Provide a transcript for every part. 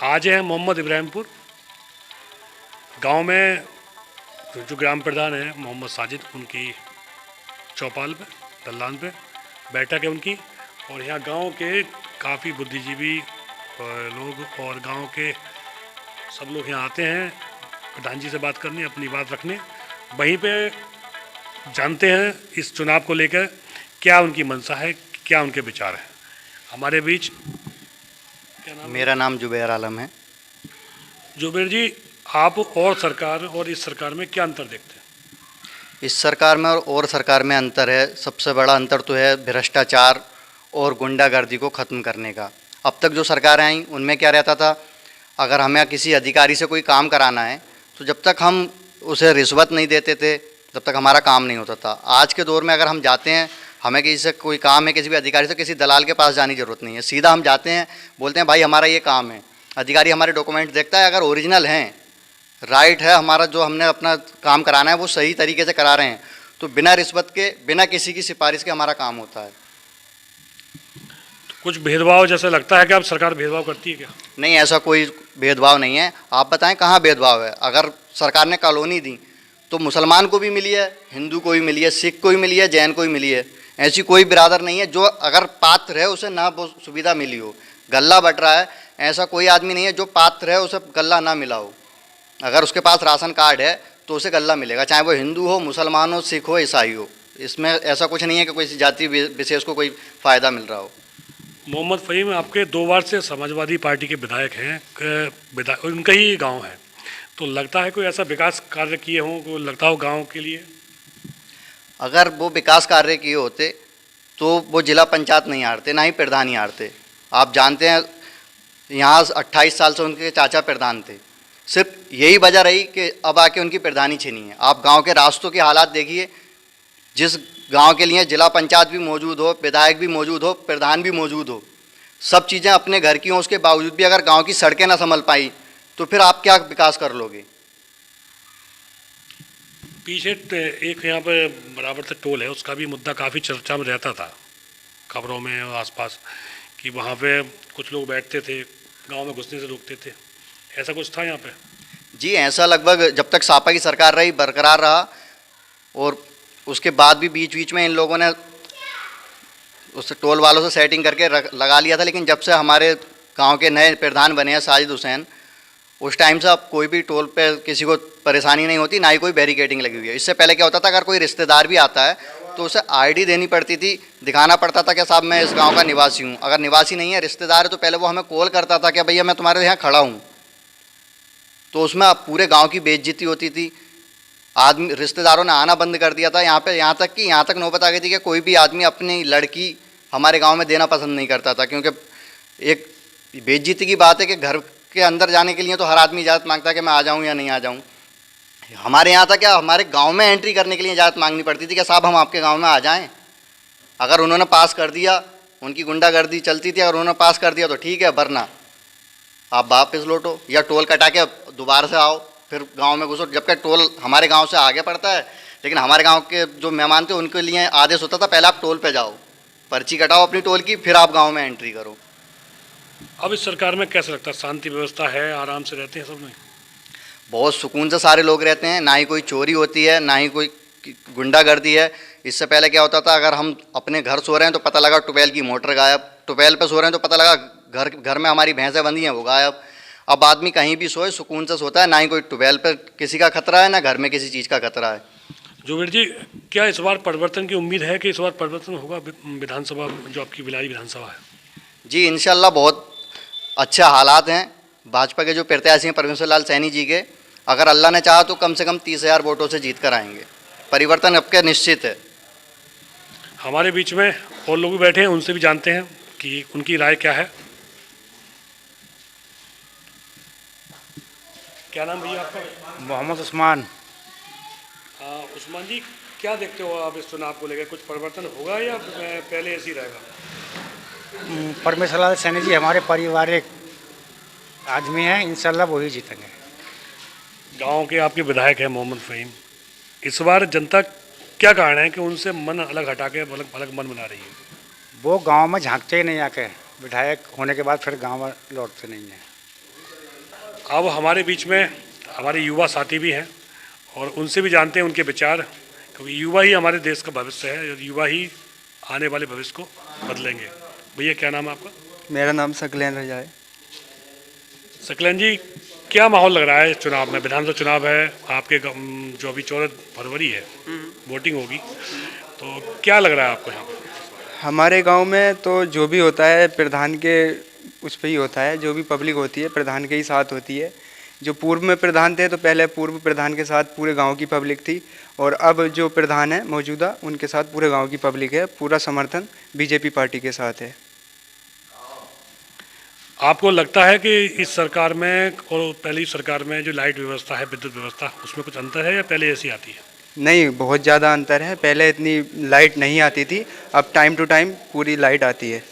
आज हैं मोहम्मद इब्राहिमपुर गांव में। जो ग्राम प्रधान है मोहम्मद साजिद, उनकी चौपाल पे, दलान पे बैठक है उनकी। और यहाँ गांव के काफ़ी बुद्धिजीवी लोग और गांव के सब लोग यहाँ आते हैं प्रधान जी से बात करने, अपनी बात रखने। वहीं पे जानते हैं इस चुनाव को लेकर क्या उनकी मंशा है, क्या उनके विचार हैं। हमारे बीच क्या नाम? मेरा नाम जुबैर आलम है। जुबैर जी, आप और सरकार और इस सरकार में क्या अंतर देखते हैं? इस सरकार में और सरकार में अंतर है। सबसे बड़ा अंतर तो है भ्रष्टाचार और गुंडागर्दी को ख़त्म करने का। अब तक जो सरकारें आई उनमें क्या रहता था, अगर हमें किसी अधिकारी से कोई काम कराना है तो जब तक हम उसे रिश्वत नहीं देते थे तब तक हमारा काम नहीं होता था। आज के दौर में अगर हम जाते हैं, हमें किसी से कोई काम है, किसी भी अधिकारी से, किसी दलाल के पास जाने की ज़रूरत नहीं है। सीधा हम जाते हैं, बोलते हैं भाई हमारा ये काम है। अधिकारी हमारे डॉक्यूमेंट देखता है, अगर ओरिजिनल हैं, राइट है, हमारा जो हमने अपना काम कराना है वो सही तरीके से करा रहे हैं, तो बिना रिश्वत के, बिना किसी की सिफारिश के हमारा काम होता है। कुछ भेदभाव जैसा लगता है कि अब सरकार भेदभाव करती है क्या? नहीं, ऐसा कोई भेदभाव नहीं है। आप बताएं कहाँ भेदभाव है? अगर सरकार ने कॉलोनी दी तो मुसलमान को भी मिली है, हिंदू को भी मिली है, सिख को भी मिली है, जैन को भी मिली है। ऐसी कोई बिरादर नहीं है जो अगर पात्र है उसे ना वो सुविधा मिली हो। गल्ला बट रहा है, ऐसा कोई आदमी नहीं है जो पात्र है उसे गल्ला ना मिला हो। अगर उसके पास राशन कार्ड है तो उसे गल्ला मिलेगा, चाहे वो हिंदू हो, मुसलमान हो, सिख हो, ईसाई हो। इसमें ऐसा कुछ नहीं है कि कोई जाति विशेष को कोई फ़ायदा मिल रहा हो। मोहम्मद फ़हीम आपके 2 बार से समाजवादी पार्टी के विधायक हैं, उनका ही गांव है, तो लगता है कोई ऐसा विकास कार्य किए हों, को लगता हो गांव के लिए? अगर वो विकास कार्य किए होते तो वो जिला पंचायत नहीं हारते, ना ही प्रधान ही हारते। आप जानते हैं यहाँ 28 साल से उनके चाचा प्रधान थे। सिर्फ यही वजह रही कि अब आके उनकी प्रधानी छीनी है। आप गांव के रास्तों के हालात देखिए, जिस गांव के लिए जिला पंचायत भी मौजूद हो, विधायक भी मौजूद हो, प्रधान भी मौजूद हो, सब चीज़ें अपने घर की हों, उसके बावजूद भी अगर गांव की सड़कें ना संभल पाई तो फिर आप क्या विकास कर लोगे? पीछे एक यहाँ पे बराबर से टोल है, उसका भी मुद्दा काफ़ी चर्चा में रहता था, खबरों में और आसपास, कि वहाँ पे कुछ लोग बैठते थे, गांव में घुसने से रोकते थे। ऐसा कुछ था यहाँ पे? जी, ऐसा लगभग जब तक सापा की सरकार रही बरकरार रहा, और उसके बाद भी बीच बीच में इन लोगों ने उस टोल वालों से सेटिंग करके लगा लिया था। लेकिन जब से हमारे गांव के नए प्रधान बने हैं साजिद हुसैन, उस टाइम से अब कोई भी टोल पे किसी को परेशानी नहीं होती, ना ही कोई बैरिकेडिंग लगी हुई है। इससे पहले क्या होता था, अगर कोई रिश्तेदार भी आता है तो उसे आईडी देनी पड़ती थी, दिखाना पड़ता था कि साहब मैं इस गांव का निवासी हूं। अगर निवासी नहीं है, रिश्तेदार है, तो पहले वो हमें कॉल करता था कि भैया मैं तुम्हारे यहाँ खड़ा हूं। तो उसमें अब पूरे गांव की बेइज्जती होती थी। आदमी, रिश्तेदारों ने आना बंद कर दिया था यहाँ पे, यहाँ तक नौबत आ गई थी कि कोई भी आदमी अपनी लड़की हमारे गाँव में देना पसंद नहीं करता था, क्योंकि एक बेइज्जती की बात है कि घर के अंदर जाने के लिए तो हर आदमी इजाज़त मांगता है कि मैं आ जाऊँ या नहीं आ जाऊँ। हमारे यहाँ था क्या, हमारे गांव में एंट्री करने के लिए इजाज़त मांगनी पड़ती थी कि साहब हम आपके गांव में आ जाएं। अगर उन्होंने पास कर दिया, उनकी गुंडागर्दी चलती थी, अगर उन्होंने पास कर दिया तो ठीक है, वरना आप वापस लौटो या टोल कटा के दोबारा से आओ, फिर गांव में घुसो। जबकि टोल हमारे गांव से आगे पड़ता है, लेकिन हमारे गांव के जो मेहमान थे उनके लिए आदेश होता था पहले आप टोल पे जाओ, पर्ची कटाओ अपनी टोल की, फिर आप गाँव में एंट्री करो। अब इस सरकार में कैसा लगता है, शांति व्यवस्था है, आराम से रहते हैं सब लोग? बहुत सुकून से सारे लोग रहते हैं, ना ही कोई चोरी होती है, ना ही कोई गुंडागर्दी है। इससे पहले क्या होता था, अगर हम अपने घर सो रहे हैं तो पता लगा ट्यूबवेल की मोटर गायब, ट्यूबवेल पे सो रहे हैं तो पता लगा घर में हमारी भैंसें बंधी हैं वो गायब। अब आदमी कहीं भी सोए सुकून से सोता है, ना ही कोई ट्यूबवेल पर किसी का खतरा है, ना घर में किसी चीज़ का खतरा है। जुबैर जी, क्या इस बार परिवर्तन की उम्मीद है कि इस बार परिवर्तन होगा विधानसभा, जो आपकी बिलारी विधानसभा है? जी, इंशाल्लाह बहुत अच्छे हालात हैं। भाजपा के जो प्रत्याशी हैं परमेश्वर लाल सैनी जी के, अगर अल्लाह ने चाहा तो कम से कम 30,000 वोटों से जीत कर आएंगे। परिवर्तन अब के निश्चित है। हमारे बीच में और लोग भी बैठे हैं, उनसे भी जानते हैं कि उनकी राय क्या है। क्या नाम भैया आपका? मोहम्मद उस्मान। उस्मान जी, क्या देखते हो आप इस चुनाव को लेकर, कुछ परिवर्तन होगा या पहले ऐसे ही रहेगा? परमेश्वर लाल सैनी जी हमारे पारिवारिक आदमी हैं, इंशाल्लाह वही जीतेंगे। गांव के आपके विधायक हैं मोहम्मद फ़हीम, इस बार जनता क्या कारण है कि उनसे मन अलग हटा के अलग अलग मन बना रही है? वो गांव में झांकते ही नहीं, आके विधायक होने के बाद फिर गांव में लौटते नहीं हैं। अब हमारे बीच में हमारे युवा साथी भी हैं और उनसे भी जानते हैं उनके विचार, क्योंकि युवा ही हमारे देश का भविष्य है और युवा ही आने वाले भविष्य को बदलेंगे। भैया क्या नाम है आपका? मेरा नाम सकलैन रजा है। सकलन जी, क्या माहौल लग रहा है चुनाव में? विधानसभा चुनाव है आपके जो अभी 14 फरवरी है वोटिंग होगी, तो क्या लग रहा है आपको यहाँ पर? हमारे गांव में तो जो भी होता है प्रधान के उस पर ही होता है, जो भी पब्लिक होती है प्रधान के ही साथ होती है। जो पूर्व में प्रधान थे तो पहले पूर्व प्रधान के साथ पूरे गांव की पब्लिक थी, और अब जो प्रधान है मौजूदा उनके साथ पूरे गांव की पब्लिक है। पूरा समर्थन बीजेपी पार्टी के साथ है। आपको लगता है कि इस सरकार में और पहली सरकार में जो लाइट व्यवस्था है, विद्युत व्यवस्था, उसमें कुछ अंतर है या पहले ऐसी आती है? नहीं, बहुत ज़्यादा अंतर है। पहले इतनी लाइट नहीं आती थी, अब टाइम टू टाइम पूरी लाइट आती है।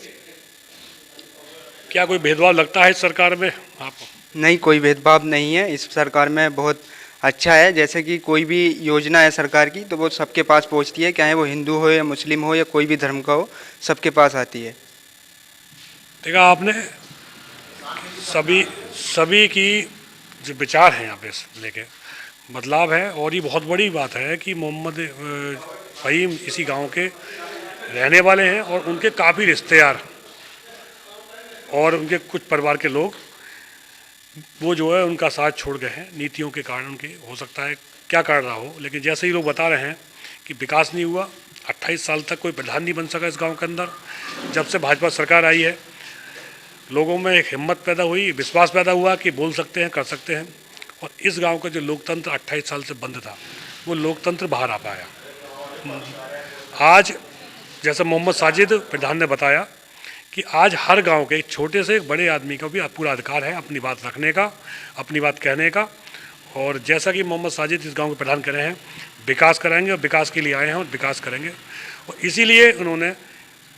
क्या कोई भेदभाव लगता है इस सरकार में आपको? नहीं, कोई भेदभाव नहीं है इस सरकार में। बहुत अच्छा है। जैसे कि कोई भी योजना है सरकार की तो वो सबके पास पहुंचती है, चाहे वो हिंदू हो या मुस्लिम हो या कोई भी धर्म का हो, सबके पास आती है। देखा आपने, सभी की जो विचार हैं यहाँ पे लेके बदलाव है, और ये बहुत बड़ी बात है कि मोहम्मद फ़हीम इसी गांव के रहने वाले हैं और उनके काफ़ी रिश्तेदार और उनके कुछ परिवार के लोग वो जो है उनका साथ छोड़ गए हैं नीतियों के कारण। उनके हो सकता है क्या कारण रहा हो, लेकिन जैसे ही लोग बता रहे हैं कि विकास नहीं हुआ, 28 साल तक कोई प्रधान नहीं बन सका इस गांव के अंदर। जब से भाजपा सरकार आई है लोगों में एक हिम्मत पैदा हुई, विश्वास पैदा हुआ कि बोल सकते हैं, कर सकते हैं, और इस गांव का जो लोकतंत्र 28 साल से बंद था वो लोकतंत्र बाहर आ पाया। आज जैसे मोहम्मद साजिद प्रधान ने बताया कि आज हर गांव के एक छोटे से एक बड़े आदमी का भी पूरा अधिकार है अपनी बात रखने का, अपनी बात कहने का। और जैसा कि मोहम्मद साजिद इस गांव के प्रधान कर रहे हैं, विकास कराएंगे और विकास के लिए आए हैं और विकास करेंगे, और इसीलिए उन्होंने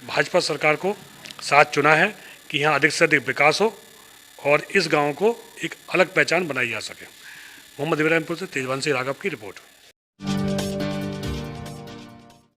भाजपा सरकार को साथ चुना है कि यहाँ अधिक से अधिक विकास हो और इस गांव को एक अलग पहचान बनाई जा सके। मोहम्मद इब्राहिमपुर से तेजवंशी राघव की रिपोर्ट।